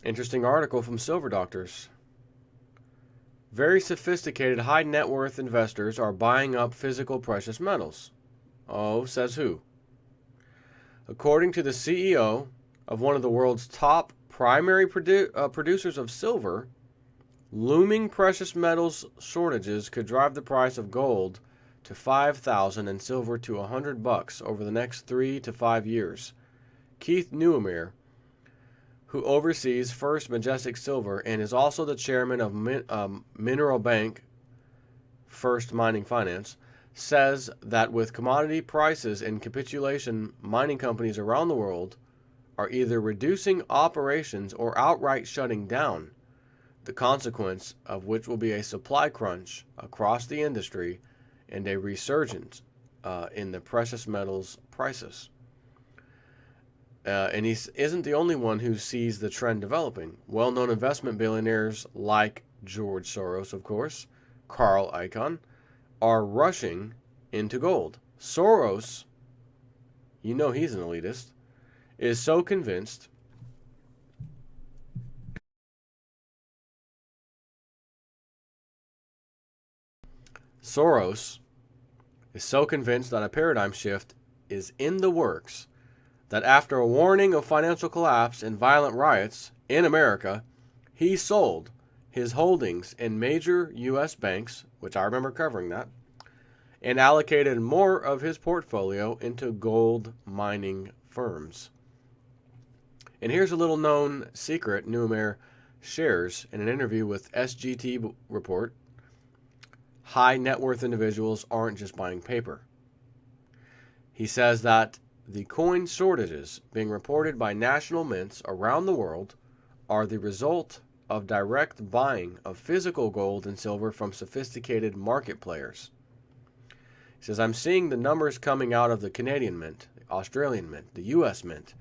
Interesting article from Silver Doctors. Very sophisticated high net worth investors are buying up physical precious metals. Oh, says who? According to the CEO of one of the world's top primary producers of silver, looming precious metals shortages could drive the price of gold to $5,000 and silver to $100 over the next 3 to 5 years. Keith Neumeyer, who oversees First Majestic Silver and is also the chairman of Mineral Bank First Mining Finance, says that with commodity prices in capitulation, mining companies around the world are either reducing operations or outright shutting down, the consequence of which will be a supply crunch across the industry and a resurgence in the precious metals prices. And he isn't the only one who sees the trend developing. Well-known investment billionaires like George Soros, of course, Carl Icahn, are rushing into gold. Soros, you know he's an elitist, is so convinced that a paradigm shift is in the works, that after a warning of financial collapse and violent riots in America, he sold his holdings in major U.S. banks, which I remember covering that, and allocated more of his portfolio into gold mining firms. And here's a little known secret Neumeyer shares in an interview with SGT Report. High net worth individuals aren't just buying paper. He says that the coin shortages being reported by national mints around the world are the result of direct buying of physical gold and silver from sophisticated market players. He says, I'm seeing the numbers coming out of the Canadian Mint, the Australian Mint, the U.S. Mint.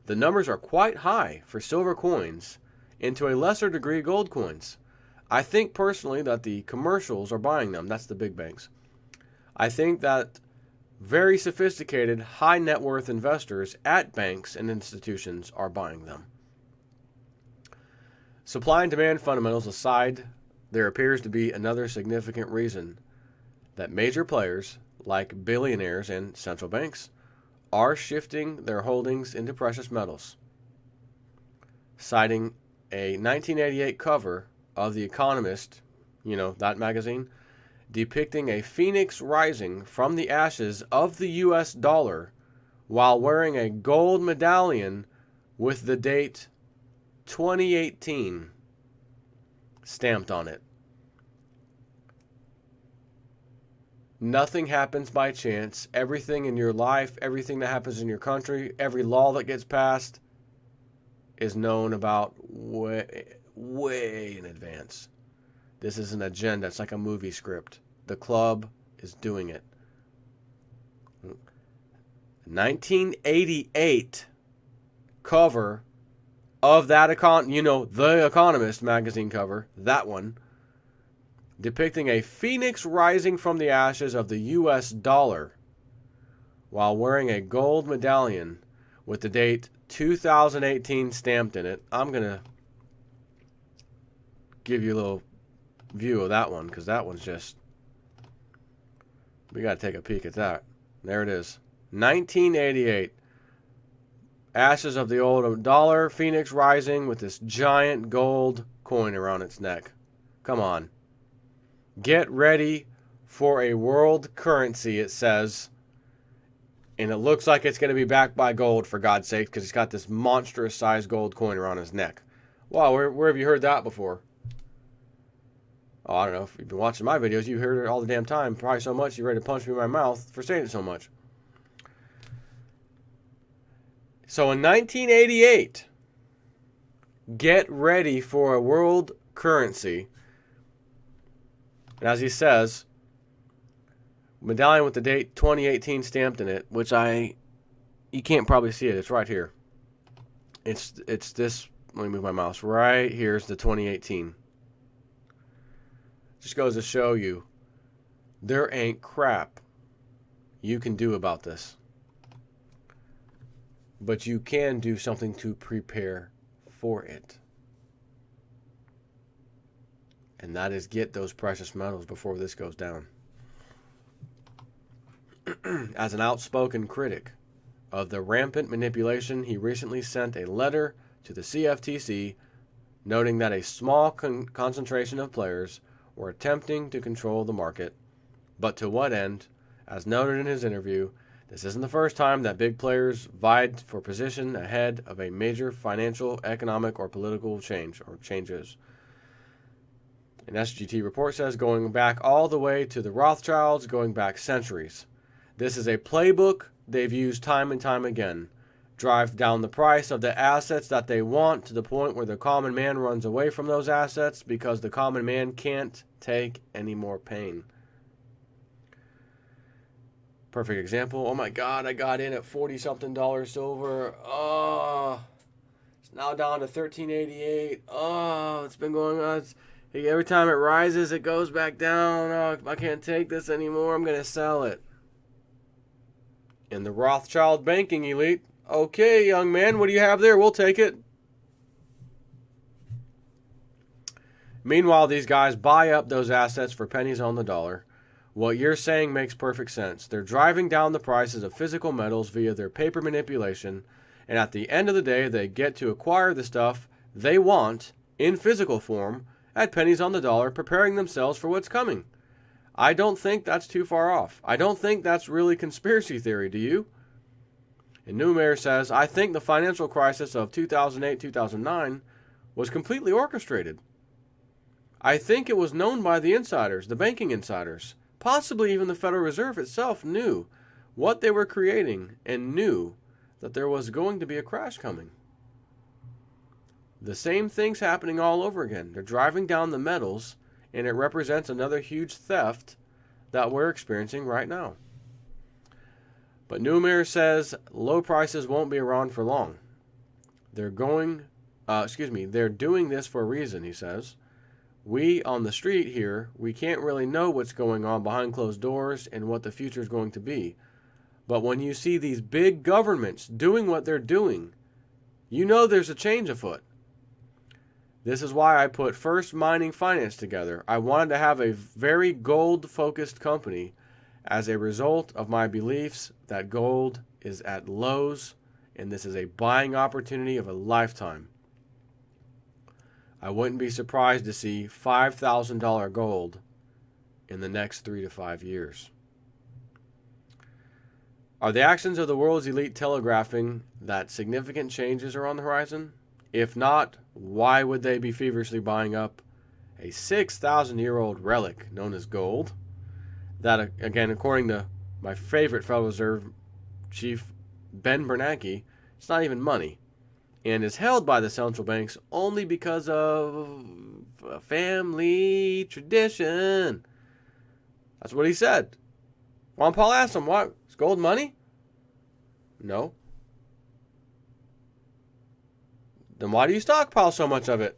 The numbers are quite high for silver coins and to a lesser degree gold coins. I think personally that the commercials are buying them. That's the big banks. I think that very sophisticated, high net worth investors at banks and institutions are buying them. Supply and demand fundamentals aside, there appears to be another significant reason that major players, like billionaires and central banks, are shifting their holdings into precious metals. Citing a 1988 cover of The Economist, you know, that magazine, depicting a phoenix rising from the ashes of the US dollar while wearing a gold medallion with the date 2018 stamped on it. Nothing happens by chance. Everything in your life, everything that happens in your country, every law that gets passed is known about way in advance. This is an agenda. It's like a movie script. The club is doing it. 1988 cover of that The Economist magazine cover, that one, depicting a phoenix rising from the ashes of the US dollar while wearing a gold medallion with the date 2018 stamped in it. I'm going to give you a little view of that one because that one's just, we got to take a peek at that. There it is. 1988. Ashes of the old dollar, phoenix rising with this giant gold coin around its neck. Come on. Get ready for a world currency, it says. And it looks like it's going to be backed by gold, for God's sake, because he's got this monstrous sized gold coin around his neck. Wow, where have you heard that before? Oh, I don't know. If you've been watching my videos, you've heard it all the damn time. Probably so much you're ready to punch me in my mouth for saying it so much. So in 1988, get ready for a world currency. And as he says, medallion with the date 2018 stamped in it, which you can't probably see it. It's right here. It's this. Let me move my mouse. Right here's the 2018. Just goes to show you, there ain't crap you can do about this. But you can do something to prepare for it. and that is get those precious metals before this goes down. As an outspoken critic of the rampant manipulation, he recently sent a letter to the CFTC noting that a small concentration of players were attempting to control the market. But to what end? As noted in his interview, this isn't the first time that big players vied for position ahead of a major financial, economic, or political change or changes. An SGT report says going back all the way to the Rothschilds, going back centuries. This is a playbook they've used time and time again. Drive down the price of the assets that they want to the point where the common man runs away from those assets because the common man can't take any more pain. Perfect example. Oh my God, I got in at $40-something silver. Oh, it's now down to $13.88. Oh, it's been going on. Every time it rises, it goes back down. Oh, I can't take this anymore. I'm going to sell it. In the Rothschild banking elite, okay, young man, what do you have there? We'll take it. Meanwhile, these guys buy up those assets for pennies on the dollar. What you're saying makes perfect sense. They're driving down the prices of physical metals via their paper manipulation, and at the end of the day, they get to acquire the stuff they want in physical form at pennies on the dollar, preparing themselves for what's coming. I don't think that's too far off. I don't think that's really conspiracy theory, do you? And Neumayer says, I think the financial crisis of 2008-2009 was completely orchestrated. I think it was known by the insiders, the banking insiders. Possibly even the Federal Reserve itself knew what they were creating and knew that there was going to be a crash coming. The same thing's happening all over again. They're driving down the metals, and it represents another huge theft that we're experiencing right now. But Neumayer says low prices won't be around for long. They're doing this for a reason, he says. We on the street here, we can't really know what's going on behind closed doors and what the future is going to be. But when you see these big governments doing what they're doing, you know there's a change afoot. This is why I put First Mining Finance together. I wanted to have a very gold-focused company as a result of my beliefs that gold is at lows and this is a buying opportunity of a lifetime. I wouldn't be surprised to see $5,000 gold in the next 3 to 5 years. Are the actions of the world's elite telegraphing that significant changes are on the horizon? If not, why would they be feverishly buying up a 6,000-year-old relic known as gold? That, again, according to my favorite Federal Reserve Chief Ben Bernanke, it's not even money, and is held by the central banks only because of a family tradition. That's what he said. Juan Paul asked him, what, is gold money? No. Then why do you stockpile so much of it?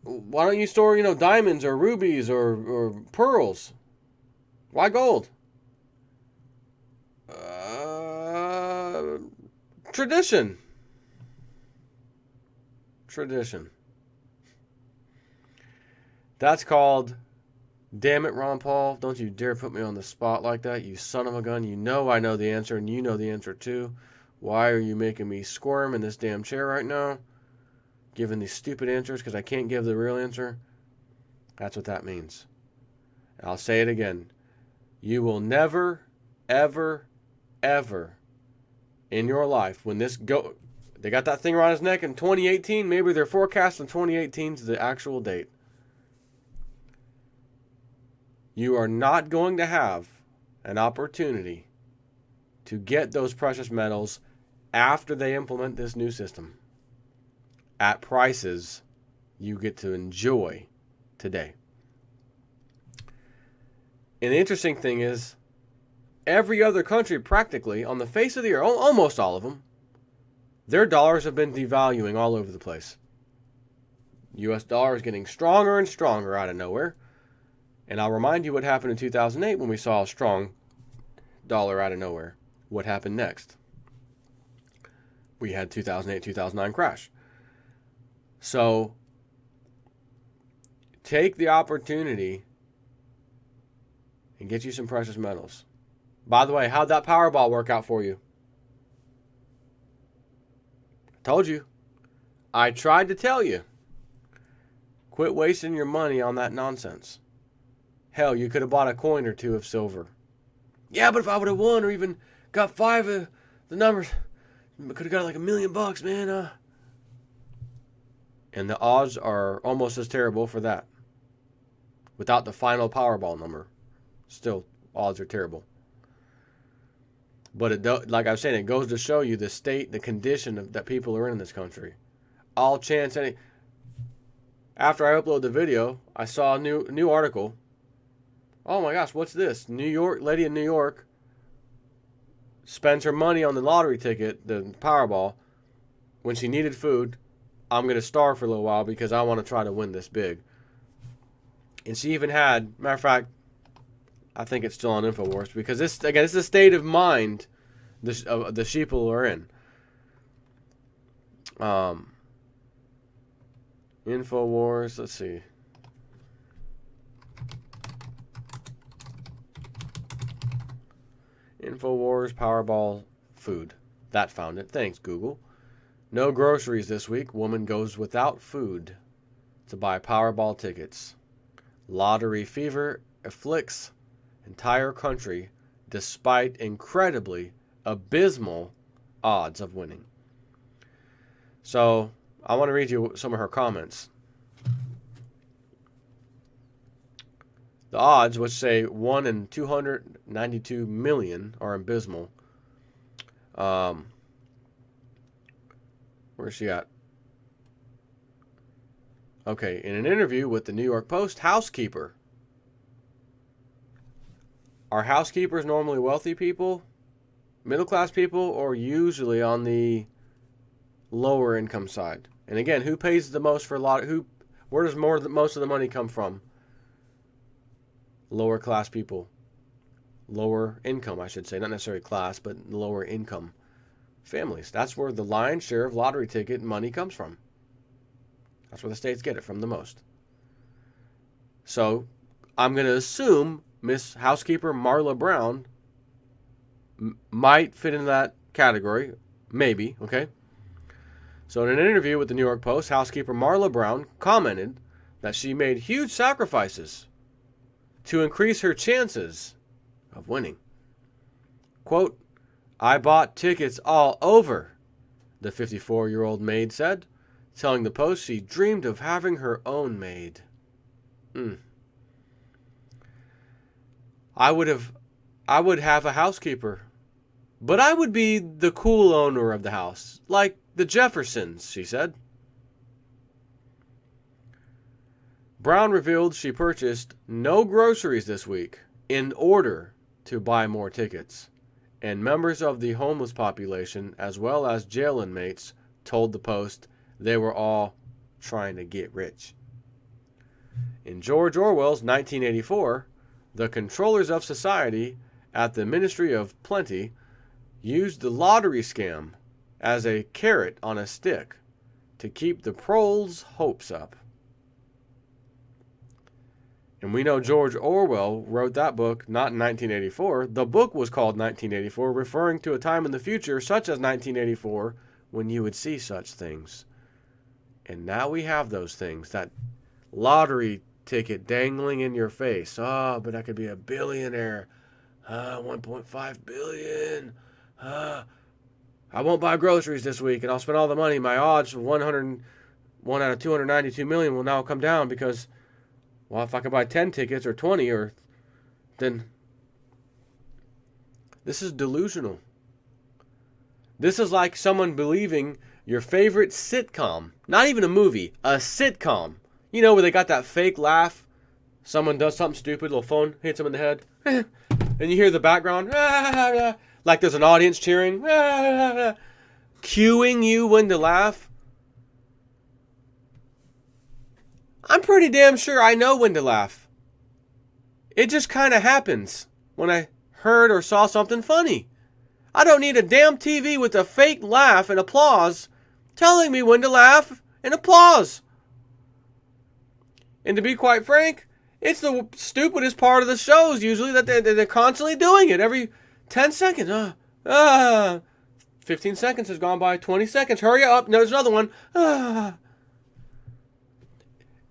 Why don't you store, diamonds or rubies or pearls? Why gold? Tradition. That's called, damn it, Ron Paul, don't you dare put me on the spot like that, you son of a gun. You know I know the answer, and you know the answer too. Why are you making me squirm in this damn chair right now? Giving these stupid answers because I can't give the real answer? That's what that means. I'll say it again. You will never, ever, ever in your life, when this they got that thing around his neck in 2018, maybe they're forecasting 2018 to the actual date. You are not going to have an opportunity to get those precious metals after they implement this new system at prices you get to enjoy today. And the interesting thing is, every other country practically on the face of the earth, almost all of them, their dollars have been devaluing all over the place. U.S. dollar is getting stronger and stronger out of nowhere. And I'll remind you what happened in 2008 when we saw a strong dollar out of nowhere. What happened next? we had 2008, 2009 crash. So take the opportunity and get you some precious metals. By the way, how'd that Powerball work out for you? I told you. I tried to tell you. Quit wasting your money on that nonsense. Hell, you could have bought a coin or two of silver. Yeah, but if I would have won or even got 5 of the numbers, I could have got like $1 million, man. And the odds are almost as terrible for that. Without the final Powerball number. Still, odds are terrible. But like I was saying, it goes to show you the state, the condition that people are in this country. All chance. After I uploaded the video, I saw a new article. Oh my gosh, what's this? New York lady in New York spends her money on the lottery ticket, the Powerball, when she needed food. I'm going to starve for a little while because I want to try to win this big. And she even had, matter of fact, I think it's still on InfoWars because this is the state of mind the sheeple are in. InfoWars, let's see. InfoWars Powerball food. That found it. Thanks, Google. No groceries this week. Woman goes without food to buy Powerball tickets. Lottery fever afflicts entire country despite incredibly abysmal odds of winning. So, I want to read you some of her comments. The odds, which say 1 in 292 million, are abysmal. Where's she at? Okay, in an interview with the New York Post, housekeeper. Are housekeepers normally wealthy people, middle class people, or usually on the lower income side? And again, who pays the most for where does most of the money come from? Lower class people. Lower income, I should say. Not necessarily class, but lower income families. That's where the lion's share of lottery ticket money comes from. That's where the states get it from the most. So, I'm going to assume Miss Housekeeper Marla Brown might fit in that category. Maybe, okay? So in an interview with the New York Post, housekeeper Marla Brown commented that she made huge sacrifices to increase her chances of winning. Quote, I bought tickets all over, the 54-year-old maid said, telling the Post she dreamed of having her own maid. I would have a housekeeper, but I would be the cool owner of the house, like the Jeffersons, she said. Brown revealed she purchased no groceries this week in order to buy more tickets, and members of the homeless population, as well as jail inmates, told the Post they were all trying to get rich. In George Orwell's 1984, the controllers of society at the Ministry of Plenty used the lottery scam as a carrot on a stick to keep the proles' hopes up. And we know George Orwell wrote that book not in 1984. The book was called 1984, referring to a time in the future, such as 1984, when you would see such things. And now we have those things, that lottery ticket dangling in your face. Oh, but I could be a billionaire. 1.5 billion. I won't buy groceries this week, and I'll spend all the money. My odds of 1 out of 292 million will now come down because, well, if I could buy 10 tickets or 20, then this is delusional. This is like someone believing your favorite sitcom, not even a movie, a sitcom. You know, where they got that fake laugh. Someone does something stupid, little phone hits them in the head, and you hear the background, like there's an audience cheering, cueing you when to laugh. I'm pretty damn sure I know when to laugh. It just kind of happens when I heard or saw something funny. I don't need a damn TV with a fake laugh and applause telling me when to laugh and applause. And to be quite frank, it's the stupidest part of the shows usually that they're constantly doing it. Every 10 seconds. 15 seconds has gone by. 20 seconds. Hurry up. There's another one.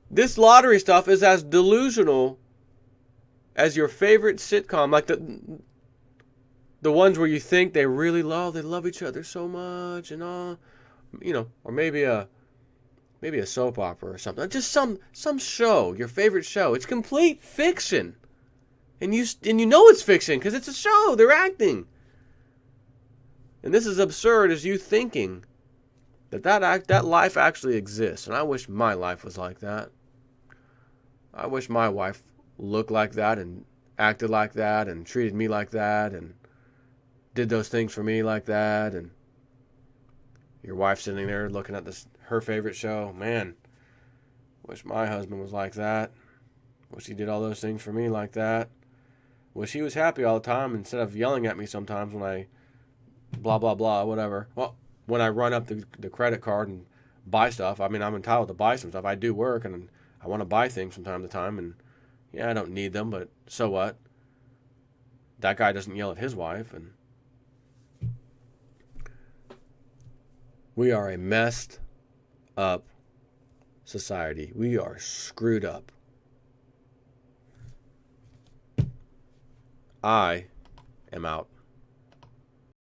This lottery stuff is as delusional as your favorite sitcom. Like the ones where you think they love each other so much and all. Or maybe a soap opera or something. Just some show, your favorite show. It's complete fiction. And you know it's fiction because it's a show. They're acting. And this is absurd as you thinking that life actually exists. And I wish my life was like that. I wish my wife looked like that and acted like that and treated me like that and did those things for me like that. And your wife sitting there looking at her favorite show. Man, wish my husband was like that. Wish he did all those things for me like that. Wish he was happy all the time instead of yelling at me sometimes when I blah, blah, blah, whatever. Well, when I run up the credit card and buy stuff, I mean, I'm entitled to buy some stuff. I do work and I want to buy things from time to time. And yeah, I don't need them, but so what? That guy doesn't yell at his wife. And we are a messed up society. We are screwed up. I am out.